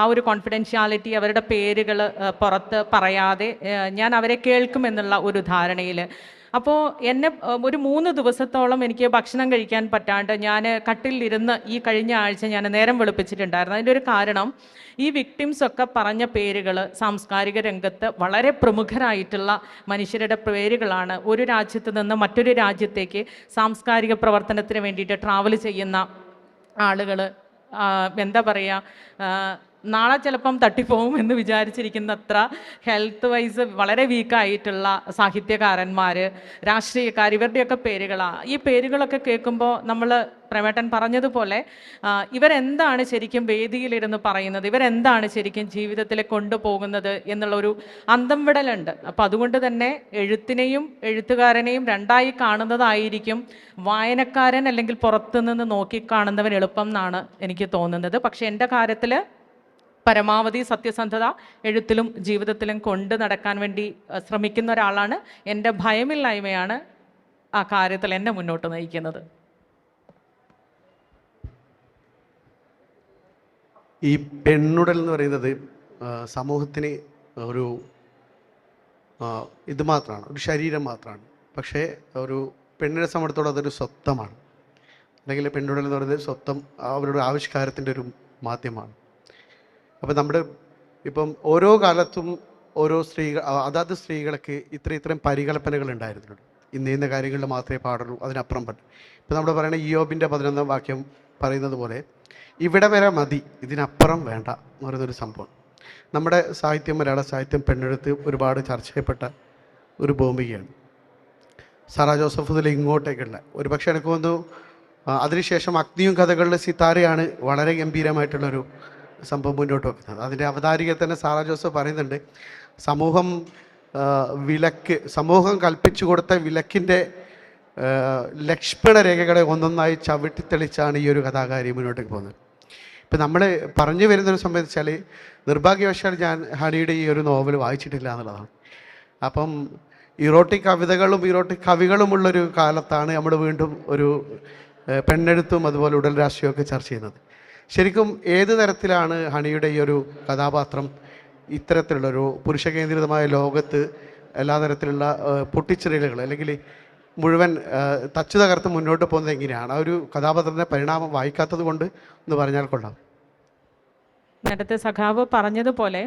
ആ ഒരു കോൺഫിഡൻഷ്യാലിറ്റി, അവരുടെ പേരുകൾ പുറത്ത് പറയാതെ ഞാൻ അവരെ കേൾക്കുമെന്നുള്ള ഒരു ധാരണയിൽ. അപ്പോൾ എന്നെ ഒരു 3 ദിവസത്തോളം എനിക്ക് ഭക്ഷണം കഴിക്കാൻ പറ്റാണ്ട് ഞാൻ കട്ടിലിരുന്ന് ഈ കഴിഞ്ഞ ആഴ്ച ഞാൻ നേരം വെളുപ്പിച്ചിട്ടുണ്ടായിരുന്നു. അതിൻ്റെ ഒരു കാരണം, ഈ വിക്ടിംസൊക്കെ പറഞ്ഞ പേരുകൾ സാംസ്കാരിക രംഗത്ത് വളരെ പ്രമുഖരായിട്ടുള്ള മനുഷ്യരുടെ പേരുകളാണ്. ഒരു രാജ്യത്ത് നിന്ന് മറ്റൊരു രാജ്യത്തേക്ക് സാംസ്കാരിക പ്രവർത്തനത്തിന് വേണ്ടിയിട്ട് ട്രാവൽ ചെയ്യുന്ന ആളുകൾ, എന്താ പറയുക, നാളെ ചിലപ്പം തട്ടിപ്പോവും എന്ന് വിചാരിച്ചിരിക്കുന്നത്ര ഹെൽത്ത് വൈസ് വളരെ വീക്കായിട്ടുള്ള സാഹിത്യകാരന്മാർ, രാഷ്ട്രീയക്കാർ, ഇവരുടെയൊക്കെ പേരുകളാണ്. ഈ പേരുകളൊക്കെ കേൾക്കുമ്പോൾ നമ്മൾ, പ്രേമേട്ടൻ പറഞ്ഞതുപോലെ, ഇവരെന്താണ് ശരിക്കും വേദിയിലിരുന്ന് പറയുന്നത്, ഇവരെന്താണ് ശരിക്കും ജീവിതത്തിൽ കൊണ്ടുപോകുന്നത് എന്നുള്ളൊരു അന്തം വിടലുണ്ട്. അപ്പോൾ അതുകൊണ്ട് തന്നെ എഴുത്തിനെയും എഴുത്തുകാരനെയും രണ്ടായി കാണുന്നതായിരിക്കും വായനക്കാരൻ അല്ലെങ്കിൽ പുറത്തുനിന്ന് നോക്കിക്കാണുന്നവൻ എളുപ്പം എന്നാണ് എനിക്ക് തോന്നുന്നത്. പക്ഷേ എൻ്റെ കാര്യത്തിൽ പരമാവധി സത്യസന്ധത എഴുത്തിലും ജീവിതത്തിലും കൊണ്ട് നടക്കാൻ വേണ്ടി ശ്രമിക്കുന്ന ഒരാളാണ്. എൻ്റെ ഭയമില്ലായ്മയാണ് ആ കാര്യത്തിൽ എന്നെ മുന്നോട്ട് നയിക്കുന്നത്. ഈ പെണ്ണുടൽ എന്ന് പറയുന്നത് സമൂഹത്തിന് ഒരു ഇത് മാത്രമാണ്, ഒരു ശരീരം മാത്രമാണ്. പക്ഷേ ഒരു പെണ്ണിനെ സംബന്ധിച്ചിടത്തോളം അതൊരു സ്വത്വമാണ്. അല്ലെങ്കിൽ പെണ്ണുടൽ എന്ന് പറയുന്നത് സ്വത്വം, അവരുടെ ആവിഷ്കാരത്തിൻ്റെ ഒരു മാധ്യമമാണ്. അപ്പോൾ നമ്മുടെ ഇപ്പം ഓരോ കാലത്തും ഓരോ അതാത് സ്ത്രീകൾക്ക് ഇത്രയും പരികൽപ്പനകൾ ഉണ്ടായിരുന്നുണ്ട്. ഇന്ന കാര്യങ്ങളിൽ മാത്രമേ പാടുള്ളൂ, അതിനപ്പുറം പറ്റും. ഇപ്പം നമ്മൾ പറയുന്ന ഇയ്യോബിൻ്റെ 11-ാം വാക്യം പറയുന്നത് പോലെ, ഇവിടെ വരെ മതി, ഇതിനപ്പുറം വേണ്ട എന്ന് പറയുന്നൊരു സംഭവം. നമ്മുടെ സാഹിത്യം, മലയാള സാഹിത്യം പെണ്ണെടുത്ത് ഒരുപാട് ചർച്ച ചെയ്യപ്പെട്ട ഒരു ഭൂമികയാണ്. സാറാ ജോസഫ് മുതൽ ഇങ്ങോട്ടേക്കുള്ള ഒരു പക്ഷേ എനിക്ക് തോന്നുന്നു അതിനുശേഷം അഗ്നിയും കഥകളിലെ സിത്താരയാണ് വളരെ ഗംഭീരമായിട്ടുള്ളൊരു സംഭവം മുന്നോട്ട് വെക്കുന്നത്. അതിൻ്റെ അവതാരികയിൽ തന്നെ സാറാ ജോസഫ് പറയുന്നുണ്ട്, സമൂഹം കൽപ്പിച്ചു കൊടുത്ത വിലക്കിൻ്റെ ലക്ഷ്മണ രേഖകളെ ഒന്നൊന്നായി ചവിട്ടിത്തെളിച്ചാണ് ഈ ഒരു കഥാകാരി മുന്നോട്ടേക്ക് പോകുന്നത്. ഇപ്പം നമ്മൾ പറഞ്ഞു വരുന്നൊരു സംബന്ധിച്ചാൽ, നിർഭാഗ്യവശാൽ ഞാൻ ഹണിയുടെ ഈ ഒരു നോവൽ വായിച്ചിട്ടില്ല എന്നുള്ളതാണ്. അപ്പം ഇറോട്ടിക് കവിതകളും ഇറോട്ടിക് കവികളുമുള്ളൊരു കാലത്താണ് നമ്മൾ വീണ്ടും ഒരു പെണ്ണെഴുത്തും അതുപോലെ ഉടൽ രാഷ്ട്രീയമൊക്കെ ചർച്ച ചെയ്യുന്നത്. ശരിക്കും ഏത് തരത്തിലാണ് ഹണിയുടെ ഈ ഒരു കഥാപാത്രം ഇത്തരത്തിലുള്ളൊരു പുരുഷ കേന്ദ്രിതമായ ലോകത്ത് എല്ലാ തരത്തിലുള്ള പൊട്ടിച്ചെറിയലുകൾ അല്ലെങ്കിൽ മുഴുവൻ തച്ചു തകർത്ത് മുന്നോട്ട് പോകുന്നത് എങ്ങനെയാണ്? ആ ഒരു കഥാപാത്രത്തിൻ്റെ പരിണാമം വായിക്കാത്തത് കൊണ്ട് എന്ന് പറഞ്ഞാൽ കൊള്ളാം. നേരത്തെ സഖാവ് പറഞ്ഞതുപോലെ,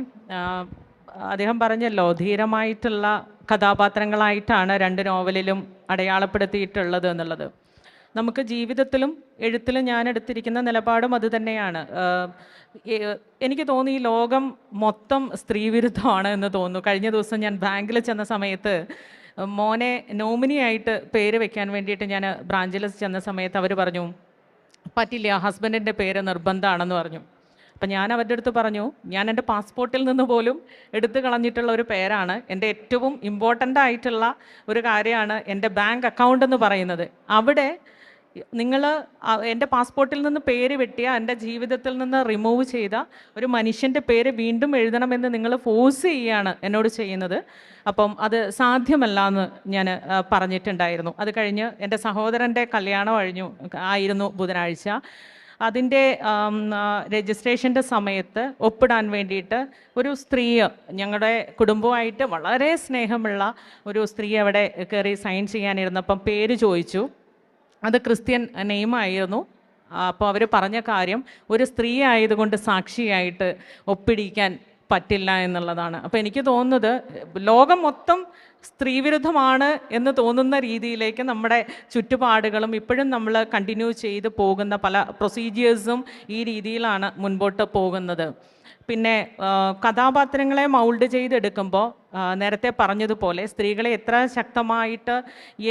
അദ്ദേഹം പറഞ്ഞല്ലോ, ധീരമായിട്ടുള്ള കഥാപാത്രങ്ങളായിട്ടാണ് 2 നോവലിലും അടയാളപ്പെടുത്തിയിട്ടുള്ളത് എന്നുള്ളത്. നമുക്ക് ജീവിതത്തിലും എഴുത്തിലും ഞാൻ എടുത്തിരിക്കുന്ന നിലപാടും അതുതന്നെയാണ്. എനിക്ക് തോന്നി ഈ ലോകം മൊത്തം സ്ത്രീവിരുദ്ധമാണ് എന്ന് തോന്നുന്നു. കഴിഞ്ഞ ദിവസം ഞാൻ ബാങ്കിൽ ചെന്ന സമയത്ത് മോനെ നോമിനിയായിട്ട് പേര് വെക്കാൻ വേണ്ടിയിട്ട് ഞാൻ ബ്രാഞ്ചിൽ ചെന്ന സമയത്ത് അവർ പറഞ്ഞു, പറ്റില്ല, ഹസ്ബൻഡിൻ്റെ പേര് നിർബന്ധമാണെന്ന് പറഞ്ഞു. അപ്പം ഞാൻ അവരുടെ അടുത്ത് പറഞ്ഞു, ഞാൻ എൻ്റെ പാസ്പോർട്ടിൽ നിന്ന് പോലും എടുത്തു കളഞ്ഞിട്ടുള്ള ഒരു പേരാണ്. എൻ്റെ ഏറ്റവും ഇമ്പോർട്ടൻ്റ് ആയിട്ടുള്ള ഒരു കാര്യമാണ് എൻ്റെ ബാങ്ക് അക്കൗണ്ട് എന്ന് പറയുന്നത്. അവിടെ നിങ്ങൾ എൻ്റെ പാസ്പോർട്ടിൽ നിന്ന് പേര് വെട്ടിയ, എൻ്റെ ജീവിതത്തിൽ നിന്ന് റിമൂവ് ചെയ്ത ഒരു മനുഷ്യൻ്റെ പേര് വീണ്ടും എഴുതണമെന്ന് നിങ്ങൾ ഫോഴ്സ് ചെയ്യുകയാണ് എന്നോട് ചെയ്യുന്നത്. അപ്പം അത് സാധ്യമല്ല എന്ന് ഞാൻ പറഞ്ഞിട്ടുണ്ടായിരുന്നു. അത് കഴിഞ്ഞ് എൻ്റെ സഹോദരൻ്റെ കല്യാണം ആയിരുന്നു ബുധനാഴ്ച. അതിൻ്റെ രജിസ്ട്രേഷൻ്റെ സമയത്ത് ഒപ്പിടാൻ വേണ്ടിയിട്ട് ഒരു സ്ത്രീ, ഞങ്ങളുടെ കുടുംബമായിട്ട് വളരെ സ്നേഹമുള്ള ഒരു സ്ത്രീ അവിടെ കയറി സൈൻ ചെയ്യാനിരുന്നപ്പം പേര് ചോദിച്ചു. അത് ക്രിസ്ത്യൻ നെയിമായിരുന്നു. അപ്പോൾ അവർ പറഞ്ഞ കാര്യം, ഒരു സ്ത്രീ ആയതുകൊണ്ട് സാക്ഷിയായിട്ട് ഒപ്പിടിക്കാൻ പറ്റില്ല എന്നുള്ളതാണ്. അപ്പോൾ എനിക്ക് തോന്നുന്നത് ലോകം മൊത്തം സ്ത്രീവിരുദ്ധമാണ് എന്ന് തോന്നുന്ന രീതിയിലേക്ക് നമ്മുടെ ചുറ്റുപാടുകളും ഇപ്പോഴും നമ്മൾ കണ്ടിന്യൂ ചെയ്ത് പോകുന്ന പല പ്രൊസീജിയേഴ്സും ഈ രീതിയിലാണ് മുൻപോട്ട് പോകുന്നത്. പിന്നെ കഥാപാത്രങ്ങളെ മൗൾഡ് ചെയ്തെടുക്കുമ്പോൾ നേരത്തെ പറഞ്ഞതുപോലെ സ്ത്രീകളെ എത്ര ശക്തമായിട്ട്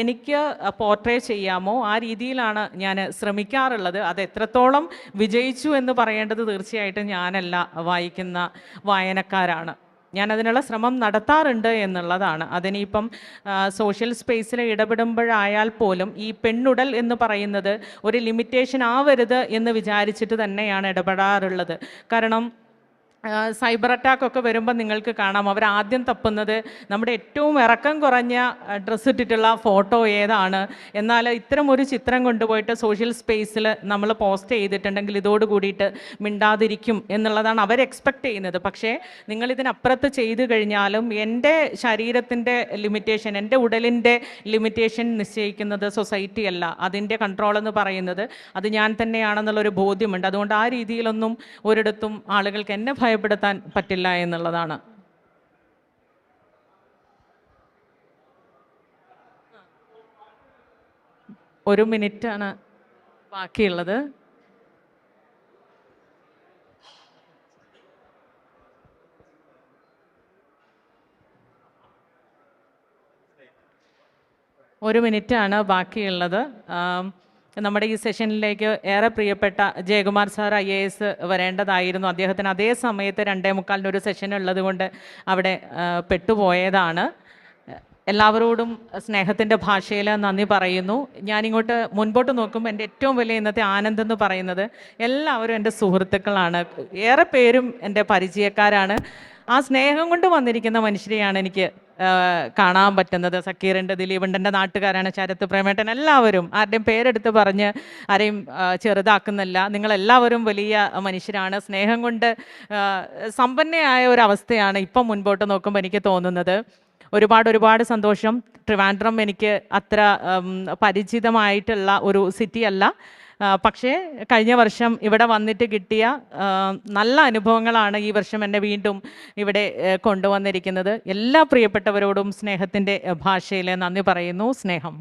എനിക്ക് പോർട്രേ ചെയ്യാമോ ആ രീതിയിലാണ് ഞാൻ ശ്രമിക്കാറുള്ളത്. അത് എത്രത്തോളം വിജയിച്ചു എന്ന് പറയേണ്ടത് തീർച്ചയായിട്ടും ഞാനല്ല, വായിക്കുന്ന വായനക്കാരാണ്. ഞാനതിനുള്ള ശ്രമം നടത്താറുണ്ട് എന്നുള്ളതാണ്. അതിനിപ്പം സോഷ്യൽ സ്പേസിൽ ഇടപെടുമ്പോഴായാൽ പോലും ഈ പെണ്ണുടൽ എന്ന് പറയുന്നത് ഒരു ലിമിറ്റേഷൻ ആവരുത് എന്ന് വിചാരിച്ചിട്ട് തന്നെയാണ് ഇടപെടാറുള്ളത്. കാരണം സൈബർ അറ്റാക്കൊക്കെ വരുമ്പോൾ നിങ്ങൾക്ക് കാണാം, അവർ ആദ്യം തപ്പുന്നത് നമ്മുടെ ഏറ്റവും ഇറക്കം കുറഞ്ഞ ഡ്രസ്സ് ഇട്ടിട്ടുള്ള ഫോട്ടോ ഏതാണ്. എന്നാൽ ഇത്തരം ഒരു ചിത്രം കൊണ്ടുപോയിട്ട് സോഷ്യൽ സ്പേസിൽ നമ്മൾ പോസ്റ്റ് ചെയ്തിട്ടുണ്ടെങ്കിൽ ഇതോട് കൂടിയിട്ട് മിണ്ടാതിരിക്കും എന്നുള്ളതാണ് അവർ എക്സ്പെക്റ്റ് ചെയ്യുന്നത്. പക്ഷേ നിങ്ങളിതിനപ്പുറത്ത് ചെയ്തു കഴിഞ്ഞാലും എൻ്റെ ശരീരത്തിൻ്റെ ലിമിറ്റേഷൻ, എൻ്റെ ഉടലിൻ്റെ ലിമിറ്റേഷൻ നിശ്ചയിക്കുന്നത് സൊസൈറ്റി അല്ല, അതിൻ്റെ കൺട്രോൾ എന്ന് പറയുന്നത് അത് ഞാൻ തന്നെയാണെന്നുള്ളൊരു ബോധ്യമുണ്ട്. അതുകൊണ്ട് ആ രീതിയിലൊന്നും ഒരിടത്തും ആളുകൾക്ക് എന്നെ ഭയപ്പെടുത്താൻ പറ്റില്ല എന്നുള്ളതാണ്. ഒരു മിനിറ്റാണ് ബാക്കിയുള്ളത്. ഒരു മിനിറ്റാണ് ബാക്കിയുള്ളത്. നമ്മുടെ ഈ സെഷനിലേക്ക് ഏറെ പ്രിയപ്പെട്ട ജയകുമാർ സാർ IAS വരേണ്ടതായിരുന്നു. അദ്ദേഹത്തിന് അതേ സമയത്ത് 2:45 ഒരു സെഷൻ ഉള്ളത് കൊണ്ട് അവിടെ പെട്ടുപോയതാണ്. എല്ലാവരോടും സ്നേഹത്തിൻ്റെ ഭാഷയിൽ നന്ദി പറയുന്നു. ഞാനിങ്ങോട്ട് മുൻപോട്ട് നോക്കുമ്പോൾ എൻ്റെ ഏറ്റവും വലിയ ഇന്നത്തെ ആനന്ദം എന്ന് പറയുന്നത് എല്ലാവരും എൻ്റെ സുഹൃത്തുക്കളാണ്, ഏറെ പേരും എൻ്റെ പരിചയക്കാരാണ്. ആ സ്നേഹം കൊണ്ട് വന്നിരിക്കുന്ന മനുഷ്യരെയാണ് എനിക്ക് കാണാൻ പറ്റുന്നത്. സക്കീറുണ്ട്, ദിലീപുണ്ട്, എൻ്റെ നാട്ടുകാരാണ് ശരത്ത്, പ്രേമേട്ടൻ, എല്ലാവരും ആരുടെയും പേരെടുത്ത് പറഞ്ഞ് ആരെയും ചെറുതാക്കുന്നില്ല. നിങ്ങളെല്ലാവരും വലിയ മനുഷ്യരാണ്. സ്നേഹം കൊണ്ട് സമ്പന്നയായ ഒരു അവസ്ഥയാണ് ഇപ്പം മുൻപോട്ട് നോക്കുമ്പോൾ എനിക്ക് തോന്നുന്നത്. ഒരുപാട് സന്തോഷം. ട്രിവാൻഡ്രം എനിക്ക് അത്ര പരിചിതമായിട്ടുള്ള ഒരു സിറ്റി അല്ല. പക്ഷേ കഴിഞ്ഞ വർഷം ഇവിടെ വന്നിട്ട് കിട്ടിയ നല്ല അനുഭവങ്ങളാണ് ഈ വർഷം എന്നെ വീണ്ടും ഇവിടെ കൊണ്ടുവന്നിരിക്കുന്നത്. എല്ലാ പ്രിയപ്പെട്ടവരോടും സ്നേഹത്തിൻ്റെ ഭാഷയിൽ നന്ദി പറയുന്നു. സ്നേഹം.